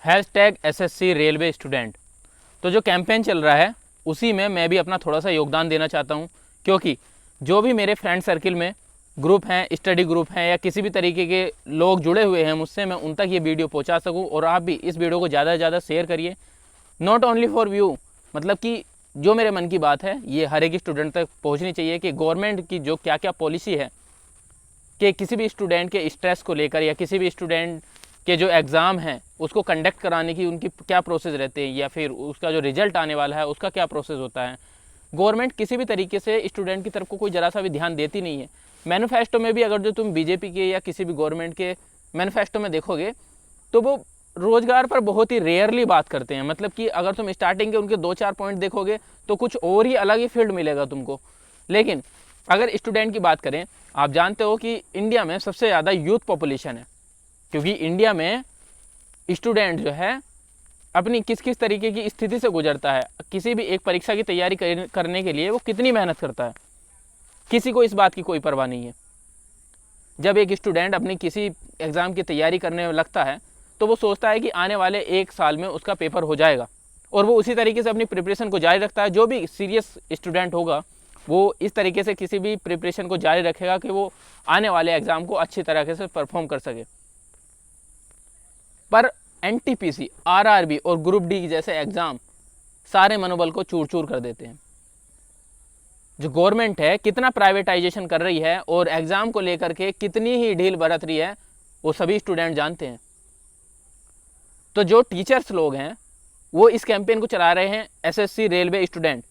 #SSC railway student. तो जो campaign चल रहा है उसी में मैं भी अपना थोड़ा सा योगदान देना चाहता हूँ, क्योंकि जो भी मेरे फ्रेंड सर्किल में ग्रुप हैं, स्टडी ग्रुप हैं या किसी भी तरीके के लोग जुड़े हुए हैं मुझसे, मैं उन तक ये वीडियो पहुँचा सकूँ। और आप भी इस वीडियो को ज़्यादा से ज़्यादा शेयर करिए, नॉट ओनली फॉर व्यू, मतलब कि जो मेरे मन की बात है ये हर एक स्टूडेंट तक पहुँचनी चाहिए कि गवर्नमेंट की जो क्या क्या पॉलिसी है कि किसी भी स्टूडेंट के स्ट्रेस को लेकर या किसी भी स्टूडेंट के जो एग्ज़ाम हैं उसको कंडक्ट कराने की उनकी क्या प्रोसेस रहते हैं, या फिर उसका जो रिजल्ट आने वाला है उसका क्या प्रोसेस होता है। गवर्नमेंट किसी भी तरीके से स्टूडेंट की तरफ को कोई ज़रा सा भी ध्यान देती नहीं है। मैनिफेस्टो में भी अगर जो तुम बीजेपी के या किसी भी गवर्नमेंट के मैनिफेस्टो में देखोगे तो वो रोज़गार पर बहुत ही रेयरली बात करते हैं। मतलब कि अगर तुम स्टार्टिंग के उनके 2-4 पॉइंट देखोगे तो कुछ और ही अलग ही फील्ड मिलेगा तुमको। लेकिन अगर स्टूडेंट की बात करें, आप जानते हो कि इंडिया में सबसे ज़्यादा यूथ पॉपुलेशन है, क्योंकि इंडिया में स्टूडेंट जो है अपनी किस किस तरीके की स्थिति से गुजरता है, किसी भी एक परीक्षा की तैयारी करने के लिए वो कितनी मेहनत करता है, किसी को इस बात की कोई परवाह नहीं है। जब एक स्टूडेंट अपनी किसी एग्ज़ाम की तैयारी करने में लगता है तो वो सोचता है कि आने वाले 1 साल में उसका पेपर हो जाएगा, और वो उसी तरीके से अपनी प्रिपरेशन को जारी रखता है। जो भी सीरियस स्टूडेंट होगा वो इस तरीके से किसी भी प्रिपरेशन को जारी रखेगा कि वो आने वाले एग्ज़ाम को अच्छी तरीके से परफॉर्म कर सके। पर एनटीपीसी, आरआरबी और ग्रुप डी जैसे एग्ज़ाम सारे मनोबल को चूर चूर कर देते हैं। जो गवर्नमेंट है कितना प्राइवेटाइजेशन कर रही है और एग्ज़ाम को लेकर के कितनी ही ढील बरत रही है वो सभी स्टूडेंट जानते हैं। तो जो टीचर्स लोग हैं वो इस कैंपेन को चला रहे हैं, एसएससी रेलवे स्टूडेंट।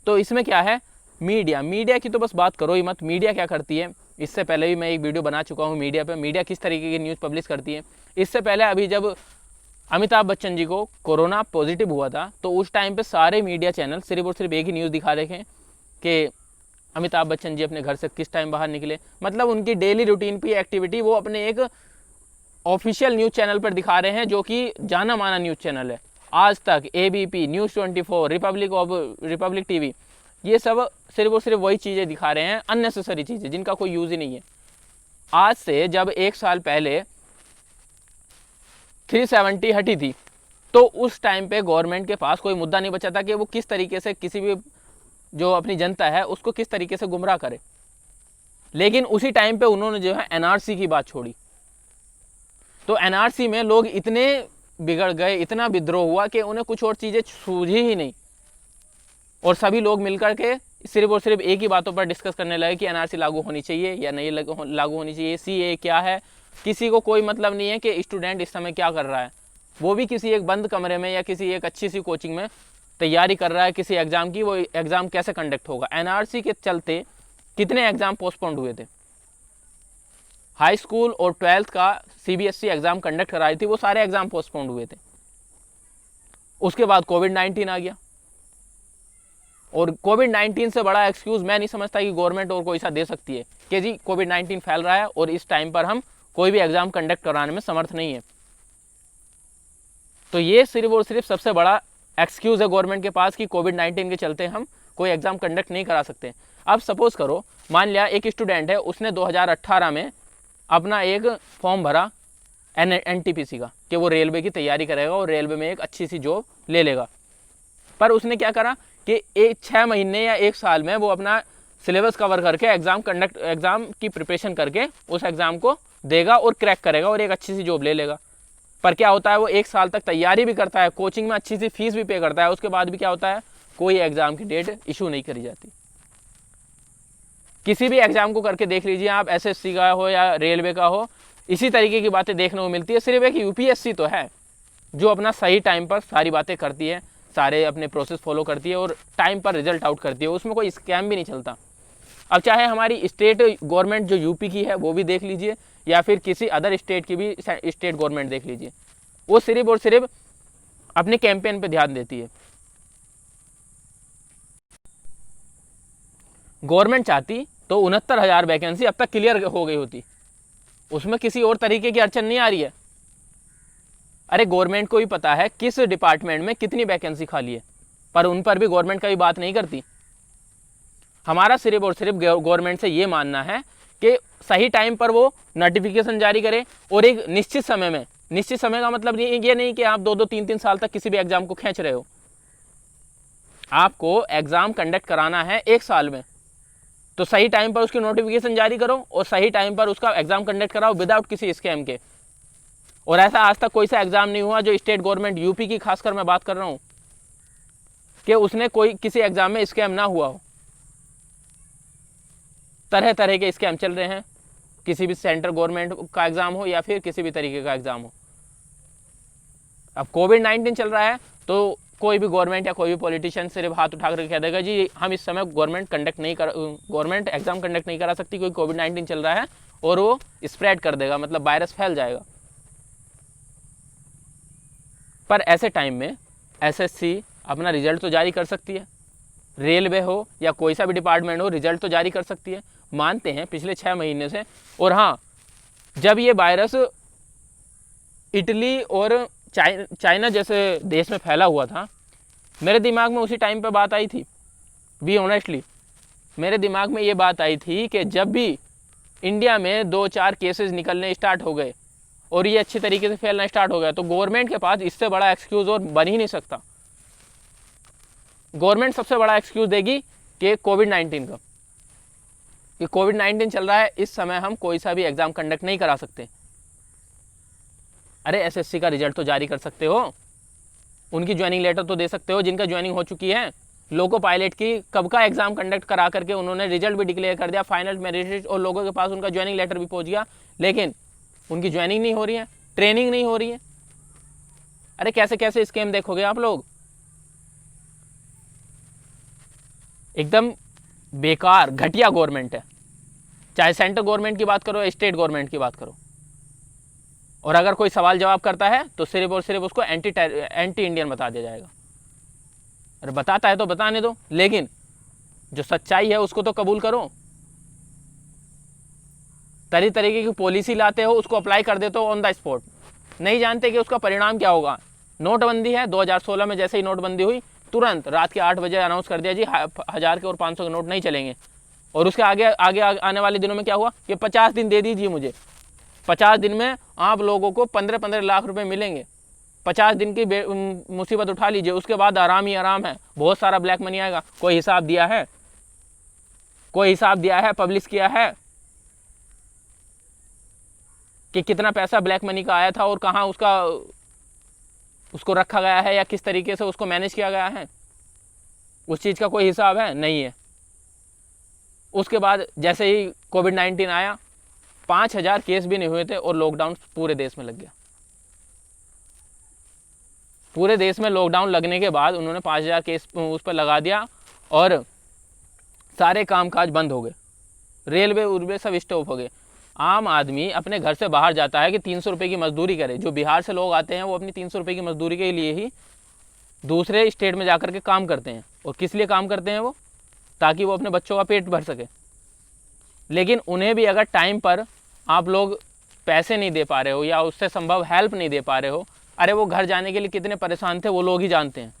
तो इसमें क्या है, मीडिया की तो बस बात करो ही मत। मीडिया क्या करती है, इससे पहले भी मैं एक वीडियो बना चुका हूँ मीडिया पे, मीडिया किस तरीके की न्यूज़ पब्लिश करती है। इससे पहले अभी जब अमिताभ बच्चन जी को कोरोना पॉजिटिव हुआ था तो उस टाइम पे सारे मीडिया चैनल सिर्फ और सिर्फ एक ही न्यूज़ दिखा रहे थे कि अमिताभ बच्चन जी अपने घर से किस टाइम बाहर निकले। मतलब उनकी डेली रूटीन की एक्टिविटी वो अपने एक ऑफिशियल न्यूज़ चैनल पर दिखा रहे हैं, जो कि जाना माना न्यूज़ चैनल है। आज तक, एबीपी, न्यूज़ 24, रिपब्लिक टीवी, ये सब सिर्फ और सिर्फ वही चीज़ें दिखा रहे हैं, अननेसेसरी चीज़ें जिनका कोई यूज़ ही नहीं है। आज से जब 1 साल पहले 370 हटी थी तो उस टाइम पे गवर्नमेंट के पास कोई मुद्दा नहीं बचा था कि वो किस तरीके से किसी भी जो अपनी जनता है उसको किस तरीके से गुमराह करे। लेकिन उसी टाइम पे उन्होंने जो है एनआरसी की बात छोड़ी, तो एनआरसी में लोग इतने बिगड़ गए, इतना विद्रोह हुआ कि उन्हें कुछ और चीज़ें सूझी ही नहीं, और सभी लोग मिलकर के सिर्फ और सिर्फ एक ही बातों पर डिस्कस करने लगे कि एनआरसी लागू होनी चाहिए या नहीं लागू होनी चाहिए, सीए क्या है। किसी को कोई मतलब नहीं है कि स्टूडेंट इस समय क्या कर रहा है, वो भी किसी एक बंद कमरे में या किसी एक अच्छी सी कोचिंग में तैयारी कर रहा है किसी एग्ज़ाम की, वो एग्ज़ाम कैसे कंडक्ट होगा। एनआरसी के चलते कितने एग्ज़ाम पोस्टपोन्ड हुए थे। हाई स्कूल और 12th का सीबीएसई एग्ज़ाम कंडक्ट कराई थी, वो सारे एग्ज़ाम पोस्टपोन्ड हुए थे। उसके बाद कोविड-19 आ गया, और कोविड-19 से बड़ा एक्सक्यूज़ मैं नहीं समझता कि गवर्नमेंट और कोई सा दे सकती है कि जी कोविड-19 फैल रहा है और इस टाइम पर हम कोई भी एग्ज़ाम कंडक्ट कराने में समर्थ नहीं है। तो ये सिर्फ और सिर्फ सबसे बड़ा एक्सक्यूज़ है गवर्नमेंट के पास कि कोविड-19 के चलते हम कोई एग्ज़ाम कंडक्ट नहीं करा सकते। अब सपोज़ करो, मान लिया एक स्टूडेंट है, उसने 2018 में अपना एक फॉर्म भरा एनटीपीसी का कि वो रेलवे की तैयारी करेगा और रेलवे में एक अच्छी सी जॉब ले लेगा। पर उसने क्या करा कि 6 महीने या 1 साल में वो अपना सिलेबस कवर करके एग्ज़ाम की प्रिपरेशन करके उस एग्ज़ाम को देगा और क्रैक करेगा और एक अच्छी सी जॉब ले लेगा। पर क्या होता है, वो 1 साल तक तैयारी भी करता है, कोचिंग में अच्छी सी फीस भी पे करता है, उसके बाद भी क्या होता है, कोई एग्ज़ाम की डेट इशू नहीं करी जाती। किसी भी एग्ज़ाम को करके देख लीजिए आप, एसएससी का हो या रेलवे का हो, इसी तरीके की बातें देखने को मिलती है। सिर्फ एक यूपीएससी तो है जो अपना सही टाइम पर सारी बातें करती है, सारे अपने प्रोसेस फॉलो करती है और टाइम पर रिजल्ट आउट करती है, उसमें कोई स्कैम भी नहीं चलता। अब चाहे हमारी स्टेट गवर्नमेंट जो यूपी की है वो भी देख लीजिए, या फिर किसी अदर स्टेट की भी स्टेट गवर्नमेंट देख लीजिए, वो सिर्फ और सिर्फ अपने कैंपेन पे ध्यान देती है। गवर्नमेंट चाहती तो 69,000 वैकेंसी अब तक क्लियर हो गई होती, उसमें किसी और तरीके की अड़चन नहीं आ रही है। अरे गवर्नमेंट को भी पता है किस डिपार्टमेंट में कितनी वैकेंसी खाली है, पर उन पर भी गवर्नमेंट कभी बात नहीं करती। हमारा सिर्फ और सिर्फ गवर्नमेंट से ये मानना है कि सही टाइम पर वो नोटिफिकेशन जारी करे और एक निश्चित समय में निश्चित समय का मतलब ये नहीं कि आप 2-3 साल तक किसी भी एग्जाम को खींच रहे हो। आपको एग्जाम कंडक्ट कराना है 1 साल में, तो सही टाइम पर उसकी नोटिफिकेशन जारी करो और सही टाइम पर उसका एग्जाम कंडक्ट कराओ विदाउट किसी स्कैम के। और ऐसा आज तक कोई सा एग्जाम नहीं हुआ जो स्टेट गवर्नमेंट यूपी की खासकर मैं बात कर रहा हूं कि उसने कोई किसी एग्जाम में स्कैम ना हुआ हो। तरह तरह के स्कैम चल रहे हैं, किसी भी सेंट्रल गवर्नमेंट का एग्जाम हो या फिर किसी भी तरीके का एग्जाम हो। अब कोविड-19 चल रहा है तो कोई भी गवर्नमेंट या कोई भी पॉलिटिशियन सिर्फ हाथ उठा कर कह देगा जी हम इस समय गवर्नमेंट एग्जाम कंडक्ट नहीं करा सकती, कोई कोविड-19 चल रहा है, और वो स्प्रेड कर देगा, मतलब वायरस फैल जाएगा। पर ऐसे टाइम में एसएससी अपना रिजल्ट तो जारी कर सकती है, रेलवे हो या कोई सा भी डिपार्टमेंट हो रिजल्ट तो जारी कर सकती है, मानते हैं पिछले 6 महीने से। और हाँ, जब ये वायरस इटली और चाइना जैसे देश में फैला हुआ था, मेरे दिमाग में उसी टाइम पे बात आई थी, बी ऑनेस्टली मेरे दिमाग में ये बात आई थी कि जब भी इंडिया में 2-4 केसेस निकलने स्टार्ट हो गए और ये अच्छी तरीके से फैलना स्टार्ट हो गया तो गवर्नमेंट के पास इससे बड़ा एक्सक्यूज़ और बन ही नहीं सकता। गवर्नमेंट सबसे बड़ा एक्सक्यूज़ देगी कि कोविड-19 का, कि कोविड-19 चल रहा है, इस समय हम कोई सा भी एग्ज़ाम कंडक्ट नहीं करा सकते। अरे एसएससी का रिजल्ट तो जारी कर सकते हो, उनकी ज्वाइनिंग लेटर तो दे सकते हो जिनका ज्वाइनिंग हो चुकी है। लोको पायलट की कब का एग्जाम कंडक्ट करा करके उन्होंने रिजल्ट भी डिक्लेयर कर दिया, फाइनल मेरिट लिस्ट, और लोगों के पास उनका ज्वाइनिंग लेटर भी पहुंच गया, लेकिन उनकी ज्वाइनिंग नहीं हो रही है, ट्रेनिंग नहीं हो रही है। अरे कैसे कैसे स्कीम देखोगे आप लोग, एकदम बेकार घटिया गवर्नमेंट है, चाहे सेंट्रल गवर्नमेंट की बात करो या स्टेट गवर्नमेंट की बात करो। और अगर कोई सवाल जवाब करता है तो सिर्फ और सिर्फ उसको एंटी इंडियन बता दिया जाएगा। अरे बताता है तो बताने दो, लेकिन जो सच्चाई है उसको तो कबूल करो। तरह तरीके की पॉलिसी लाते हो, उसको अप्लाई कर देते हो ऑन द स्पॉट, नहीं जानते कि उसका परिणाम क्या होगा। नोटबंदी है, 2016 में जैसे ही नोटबंदी हुई तुरंत रात के 8 बजे अनाउंस कर दिया जी 1000 के और 500 के नोट नहीं चलेंगे। और उसके आगे आने वाले दिनों में क्या हुआ कि 50 दिन दे दीजिए मुझे, 50 दिन में आप लोगों को 15-15 लाख रुपए मिलेंगे, 50 दिन की मुसीबत उठा लीजिए, उसके बाद आराम ही आराम है, बहुत सारा ब्लैक मनी आएगा। कोई हिसाब दिया है, कोई हिसाब दिया है, पब्लिश किया है कि कितना पैसा ब्लैक मनी का आया था और कहाँ उसको रखा गया है या किस तरीके से उसको मैनेज किया गया है, उस चीज़ का कोई हिसाब है नहीं है। उसके बाद जैसे ही कोविड-19 आया, 5000 केस भी नहीं हुए थे और लॉकडाउन पूरे देश में लग गया। पूरे देश में लॉकडाउन लगने के बाद उन्होंने 5000 केस उस पर लगा दिया और सारे कामकाज बंद हो गए, रेलवे उर्वे सब स्टॉप हो गए। आम आदमी अपने घर से बाहर जाता है कि 300 रुपये की मजदूरी करे। जो बिहार से लोग आते हैं वो अपनी 300 रुपये की मजदूरी के लिए ही दूसरे स्टेट में जाकर के काम करते हैं। और किस लिए काम करते हैं वो? ताकि वो अपने बच्चों का पेट भर सके। लेकिन उन्हें भी अगर टाइम पर आप लोग पैसे नहीं दे पा रहे हो या उससे संभव हेल्प नहीं दे पा रहे हो, अरे वो घर जाने के लिए कितने परेशान थे वो लोग ही जानते हैं।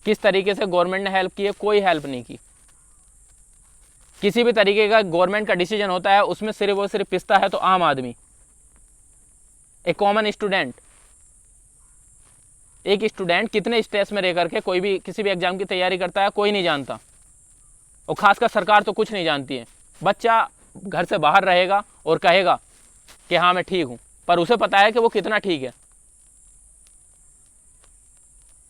किस तरीके से गवर्नमेंट ने हेल्प की है? कोई हेल्प नहीं की। किसी भी तरीके का गवर्नमेंट का डिसीजन होता है उसमें सिर्फ और सिर्फ पिसता है तो आम आदमी, एक कॉमन स्टूडेंट। एक स्टूडेंट कितने स्ट्रेस में रह करके कोई भी किसी भी एग्जाम की तैयारी करता है कोई नहीं जानता, और खासकर सरकार तो कुछ नहीं जानती है। बच्चा घर से बाहर रहेगा और कहेगा कि हाँ मैं ठीक हूँ, पर उसे पता है कि वो कितना ठीक है।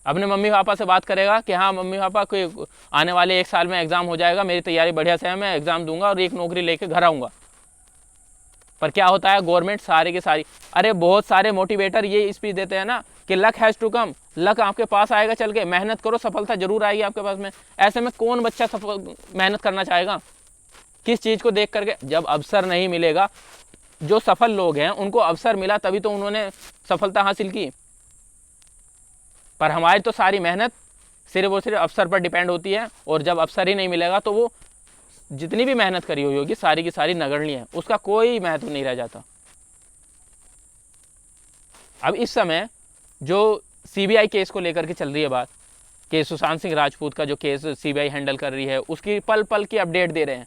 अपने मम्मी पापा से बात करेगा कि हाँ मम्मी पापा कोई आने वाले 1 साल में एग्ज़ाम हो जाएगा, मेरी तैयारी बढ़िया से है, मैं एग्ज़ाम दूंगा और एक नौकरी लेके घर आऊँगा। पर क्या होता है, गवर्नमेंट सारे के सारी, अरे बहुत सारे मोटिवेटर ये स्पीच देते हैं ना कि luck has to come, luck आपके पास आएगा चल के, मेहनत करो सफलता जरूर आएगी आपके पास में। ऐसे में कौन बच्चा मेहनत करना चाहेगा? किस चीज़ को देख करके? जब अवसर नहीं मिलेगा, जो सफल लोग हैं उनको अवसर मिला तभी तो उन्होंने सफलता हासिल की। पर हमारी तो सारी मेहनत सिर्फ और सिर्फ अवसर पर डिपेंड होती है, और जब अवसर ही नहीं मिलेगा तो वो जितनी भी मेहनत करी हुई होगी सारी की सारी नगण्य है, उसका कोई महत्व नहीं रह जाता। अब इस समय जो सीबीआई केस को लेकर के चल रही है बात, कि सुशांत सिंह राजपूत का जो केस सीबीआई हैंडल कर रही है, उसकी पल पल की अपडेट दे रहे हैं।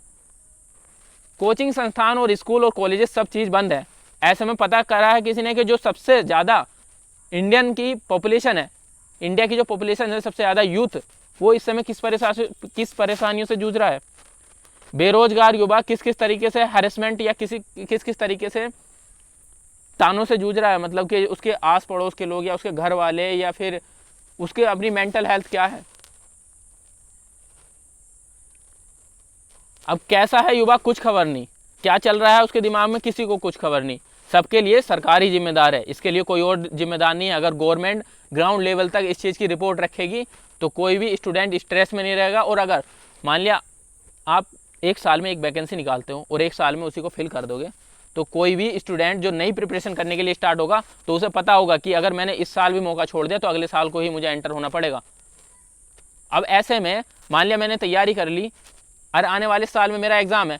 कोचिंग संस्थान और स्कूल और कॉलेजेस सब चीज़ बंद है, ऐसे में पता करा है किसी ने कि जो सबसे ज़्यादा इंडियन की पॉपुलेशन है, इंडिया की जो पॉपुलेशन है सबसे ज़्यादा यूथ, वो इस समय किस परेशानियों से जूझ रहा है। बेरोजगार युवा किस किस तरीके से हैरेसमेंट या किस किस तरीके से तानों से जूझ रहा है, मतलब कि उसके आस पड़ोस के लोग या उसके घर वाले या फिर उसके अपनी मेंटल हेल्थ क्या है। अब कैसा है युवा, कुछ खबर नहीं, क्या चल रहा है उसके दिमाग में किसी को कुछ खबर नहीं। सबके लिए सरकार ही जिम्मेदार है, इसके लिए कोई और जिम्मेदार नहीं है। अगर गवर्नमेंट ग्राउंड लेवल तक इस चीज़ की रिपोर्ट रखेगी तो कोई भी स्टूडेंट स्ट्रेस में नहीं रहेगा। और अगर मान लिया आप एक साल में एक वैकेंसी निकालते हो और एक साल में उसी को फिल कर दोगे, तो कोई भी स्टूडेंट जो नई प्रिपरेशन करने के लिए स्टार्ट होगा तो उसे पता होगा कि अगर मैंने इस साल भी मौका छोड़ दिया तो अगले साल को ही मुझे एंटर होना पड़ेगा। अब ऐसे में मान लिया मैंने तैयारी कर ली और आने वाले साल में मेरा एग्ज़ाम है,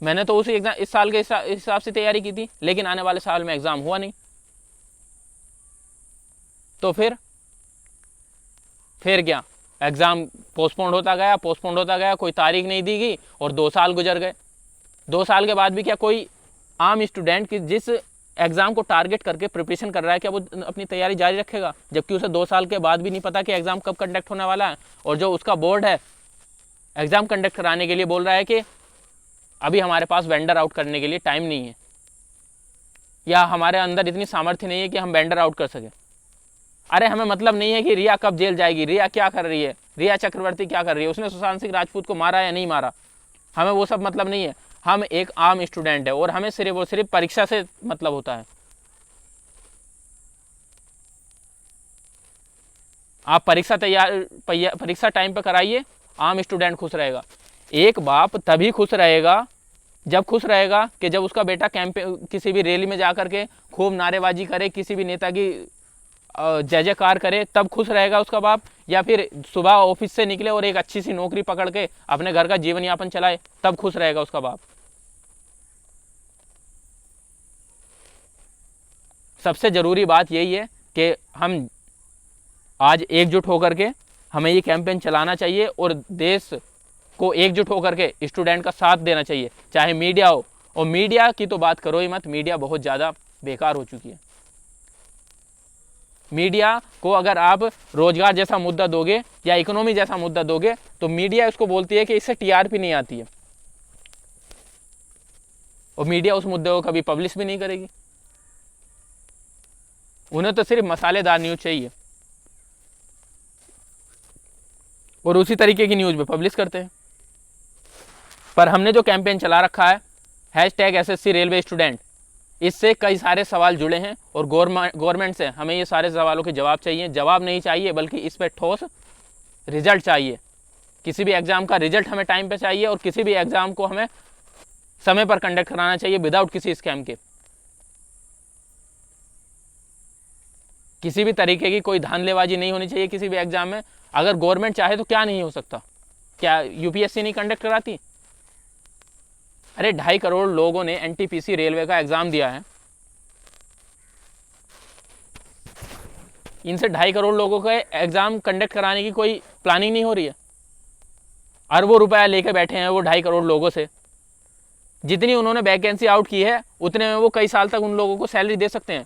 मैंने तो उसी एग्ज़ाम इस साल के हिसाब से तैयारी की थी, लेकिन आने वाले साल में एग्ज़ाम हुआ नहीं, तो फिर क्या, एग्ज़ाम पोस्टपोन्ड होता गया, कोई तारीख नहीं दी गई और 2 साल गुजर गए। 2 साल के बाद भी क्या कोई आम स्टूडेंट की जिस एग्ज़ाम को टारगेट करके प्रिपरेशन कर रहा है, क्या वो अपनी तैयारी जारी रखेगा, जबकि उसे 2 साल के बाद भी नहीं पता कि एग्ज़ाम कब कंडक्ट होने वाला है। और जो उसका बोर्ड है एग्ज़ाम कंडक्ट कराने के लिए बोल रहा है कि अभी हमारे पास वेंडर आउट करने के लिए टाइम नहीं है, या हमारे अंदर इतनी सामर्थ्य नहीं है कि हम वेंडर आउट कर सकें। अरे हमें मतलब नहीं है कि रिया कब जेल जाएगी, रिया क्या कर रही है, रिया चक्रवर्ती क्या कर रही है, उसने सुशांत सिंह राजपूत को मारा या नहीं मारा, हमें वो सब मतलब नहीं है। हम एक आम स्टूडेंट है और हमें सिर्फ और सिर्फ परीक्षा से मतलब होता है। आप परीक्षा टाइम पे कराइए, आम स्टूडेंट खुश रहेगा। एक बाप तभी खुश रहेगा कि जब उसका बेटा किसी भी रैली में जाकर के खूब नारेबाजी करे, किसी भी नेता की जय जयकार करे, तब खुश रहेगा उसका बाप, या फिर सुबह ऑफिस से निकले और एक अच्छी सी नौकरी पकड़ के अपने घर का जीवन यापन चलाए, तब खुश रहेगा उसका बाप। सबसे ज़रूरी बात यही है कि हम आज एकजुट होकर के हमें ये कैंपेन चलाना चाहिए और देश को एकजुट होकर के स्टूडेंट का साथ देना चाहिए, चाहे मीडिया हो। और मीडिया की तो बात करो ही मत, मीडिया बहुत ज़्यादा बेकार हो चुकी है। मीडिया को अगर आप रोजगार जैसा मुद्दा दोगे या इकोनॉमी जैसा मुद्दा दोगे तो मीडिया उसको बोलती है कि इससे टीआरपी नहीं आती है, और मीडिया उस मुद्दे को कभी पब्लिश भी नहीं करेगी। उन्हें तो सिर्फ मसालेदार न्यूज़ चाहिए और उसी तरीके की न्यूज़ में पब्लिश करते हैं। पर हमने जो कैंपेन चला रखा है #SSC रेलवे स्टूडेंट, इससे कई सारे सवाल जुड़े हैं और गवर्नमेंट से हमें ये सारे सवालों के जवाब चाहिए। जवाब नहीं चाहिए बल्कि इस पर ठोस रिजल्ट चाहिए। किसी भी एग्ज़ाम का रिजल्ट हमें टाइम पे चाहिए और किसी भी एग्ज़ाम को हमें समय पर कंडक्ट कराना चाहिए विदाउट किसी स्कैम के। किसी भी तरीके की कोई धांधलेबाजी नहीं होनी चाहिए किसी भी एग्ज़ाम में। अगर गवर्नमेंट चाहे तो क्या नहीं हो सकता, क्या यूपीएससी नहीं कंडक्ट कराती? अरे 2.5 करोड़ लोगों ने एनटीपीसी रेलवे का एग्ज़ाम दिया है, इनसे 2.5 करोड़ लोगों का एग्ज़ाम कंडक्ट कराने की कोई प्लानिंग नहीं हो रही है। अरबों रुपया लेके बैठे हैं वो 2.5 करोड़ लोगों से। जितनी उन्होंने वैकेंसी आउट की है उतने में वो कई साल तक उन लोगों को सैलरी दे सकते हैं।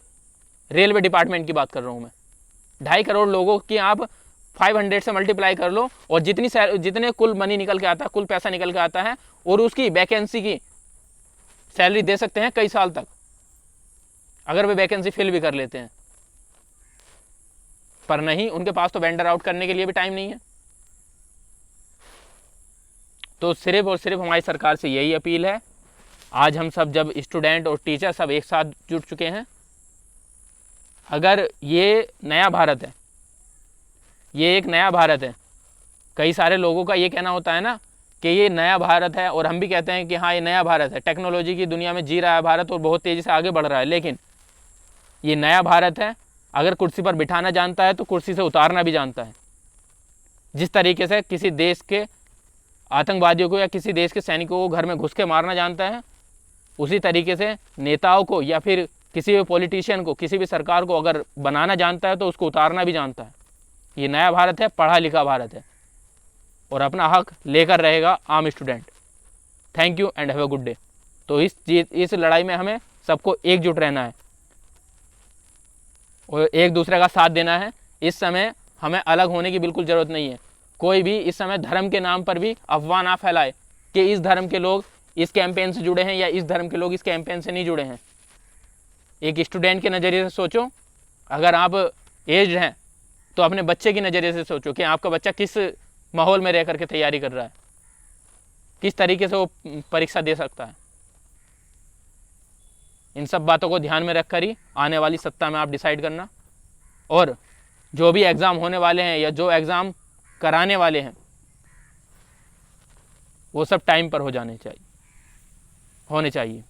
रेलवे डिपार्टमेंट की बात कर रहा हूँ मैं। 2.5 करोड़ लोगों की आप 500 से मल्टीप्लाई कर लो और जितने कुल मनी निकल के आता है, कुल पैसा निकल के आता है, और उसकी वैकेंसी की सैलरी दे सकते हैं कई साल तक, अगर वे वैकेंसी फिल भी कर लेते हैं। पर नहीं, उनके पास तो वेंडर आउट करने के लिए भी टाइम नहीं है। तो सिर्फ और सिर्फ हमारी सरकार से यही अपील है, आज हम सब जब स्टूडेंट और टीचर सब एक साथ जुट चुके हैं, अगर ये नया भारत है, ये एक नया भारत है। कई सारे लोगों का ये कहना होता है ना कि ये नया भारत है, और हम भी कहते हैं कि हाँ ये नया भारत है, टेक्नोलॉजी की दुनिया में जी रहा है भारत और बहुत तेज़ी से आगे बढ़ रहा है। लेकिन ये नया भारत है, अगर कुर्सी पर बिठाना जानता है तो कुर्सी से उतारना भी जानता है। जिस तरीके से किसी देश के आतंकवादियों को या किसी देश के सैनिकों को घर में घुस के मारना जानता है, उसी तरीके से नेताओं को या फिर किसी भी पॉलिटिशियन को, किसी भी सरकार को अगर बनाना जानता है तो उसको उतारना भी जानता है। ये नया भारत है, पढ़ा लिखा भारत है, और अपना हक लेकर रहेगा आम student. Thank you and have a good day. तो इस लड़ाई में हमें सबको एकजुट रहना है और एक दूसरे का साथ देना है। इस समय हमें अलग होने की बिल्कुल ज़रूरत नहीं है। कोई भी इस समय धर्म के नाम पर भी अफवाह ना फैलाए कि इस धर्म के लोग इस कैंपेन से जुड़े हैं या इस धर्म के लोग इस कैंपेन से नहीं जुड़े हैं। एक स्टूडेंट के नज़रिए से सोचो, अगर आप एज्ड हैं तो अपने बच्चे की नज़रिए से सोचो कि आपका बच्चा किस माहौल में रह करके तैयारी कर रहा है, किस तरीके से वो परीक्षा दे सकता है। इन सब बातों को ध्यान में रखकर ही आने वाली सप्ताह में आप डिसाइड करना। और जो भी एग्ज़ाम होने वाले हैं या जो एग्ज़ाम कराने वाले हैं वो सब टाइम पर होने चाहिए।